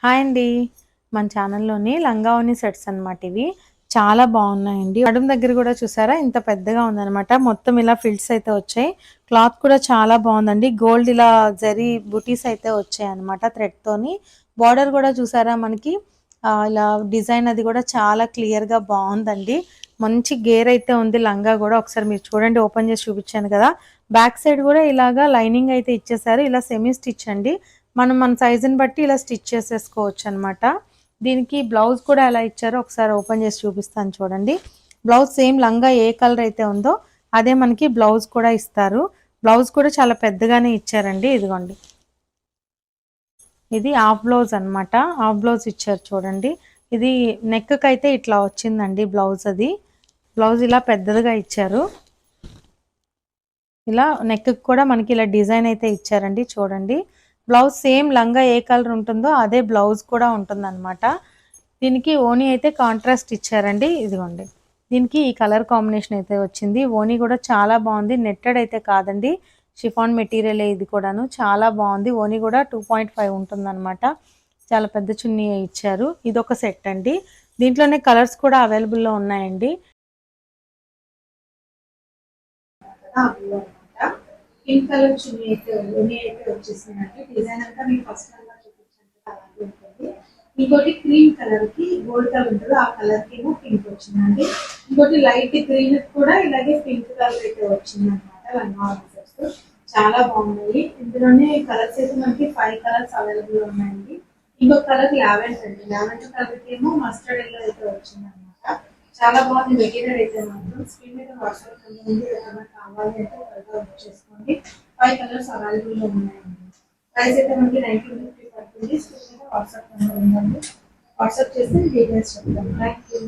Hi అండి. మన ఛానల్‌లోని లంగా ఓణి సెట్స్ అన్నమాట ఇవి. చాలా బాగున్నాయండి. నడుము దగ్గర కూడా చూసారా ఇంత పెద్దగా ఉందన్నమాట. మొత్తం ఇలా ఫిల్స్ అయితే వచ్చాయి. క్లాత్ కూడా చాలా బాగుందండి. గోల్డ్ ఇలా జరీ బుటీస్ అయితే వచ్చాయన్నమాట థ్రెడ్‌తోని. బార్డర్ కూడా చూసారా మనకి ఇలా డిజైన్ అది కూడా చాలా క్లియర్‌గా బాగుందండి. మంచి గేర్ అయితే ఉంది లంగా కూడా. ఒకసారి మీరు చూడండి, ఓపెన్ చేసి చూపించాను కదా. బ్యాక్ సైడ్ కూడా ఇలాగా లైనింగ్ అయితే ఇచ్చేసారు. ఇలా సెమీ స్టిచ్ అండి. మనం మన సైజుని బట్టి ఇలా స్టిచ్ చేసేసుకోవచ్చు అనమాట. దీనికి బ్లౌజ్ కూడా ఎలా ఇచ్చారో ఒకసారి ఓపెన్ చేసి చూపిస్తాను చూడండి. బ్లౌజ్ సేమ్ లంగా ఏ కలర్ అయితే ఉందో అదే మనకి బ్లౌజ్ కూడా ఇస్తారు. బ్లౌజ్ కూడా చాలా పెద్దగానే ఇచ్చారండి. ఇదిగోండి, ఇది హాఫ్ బ్లౌజ్ అనమాట. హాఫ్ బ్లౌజ్ ఇచ్చారు చూడండి. ఇది నెక్ అయితే ఇట్లా వచ్చిందండి బ్లౌజ్. అది బ్లౌజ్ ఇలా పెద్దదిగా ఇచ్చారు. ఇలా నెక్ కూడా మనకి ఇలా డిజైన్ అయితే ఇచ్చారండి చూడండి. బ్లౌజ్ సేమ్ లంగా ఏ కలర్ ఉంటుందో అదే బ్లౌజ్ కూడా ఉంటుందన్నమాట. దీనికి ఓనీ అయితే కాంట్రాస్ట్ ఇచ్చారండి. ఇదిగోండి, దీనికి ఈ కలర్ కాంబినేషన్ అయితే వచ్చింది. ఓనీ కూడా చాలా బాగుంది. నెట్టెడ్ అయితే కాదండి, షిఫాన్ మెటీరియల్. ఇది కూడాను చాలా బాగుంది. ఓనీ కూడా 2.5 ఉంటుందన్నమాట. చాలా పెద్ద చున్నీ ఇచ్చారు. ఇదొక సెట్ అండి. దీంట్లోనే కలర్స్ కూడా అవైలబుల్లో ఉన్నాయండి. పింక్ కలర్ చున్నీ అయితే ఓనీ అయితే వచ్చేసిందండి. డిజైన్ అంతా మీకు ఫస్ట్ కలర్ చూపించాను కదా, అలాగే ఉంటుంది. ఇంకోటి క్రీమ్ కలర్ కి గోల్డ్ కలర్ ఉంటుంది, ఆ కలర్ కి ఏమో పింక్ వచ్చిందండి. ఇంకోటి లైట్ గ్రీన్ కూడా ఇలాగే పింక్ కలర్ అయితే వచ్చింది అనమాట. లంగా ఆర్డర్స్ చాలా బాగున్నాయి. ఇందులోనే కలర్స్ అయితే మనకి 5 కలర్స్ అవైలబుల్ ఉన్నాయండి. ఇంకొక కలర్ లావెండర్ అండి. లావెండర్ కలర్ కి ఏమో మస్టర్డ్ ఎల్లో అయితే వచ్చింది అనమాట. చాలా బాగుంది మెటీరియల్ అయితే మాత్రం. స్క్రీన్ మీద వాట్సాప్ ఉంది, ఏదైనా కావాలి అంటే త్వరగా బుక్ చేసుకోండి. 5 కలర్స్ అవైలబుల్ ఉన్నాయండి. ప్రైస్ అయితే మనకి 1950 పడుతుంది. స్క్రీన్ మీద వాట్సాప్ నెంబర్ ఉందండి. వాట్సాప్ చేస్తే డీటెయిల్స్ చెప్తాను. Thank you.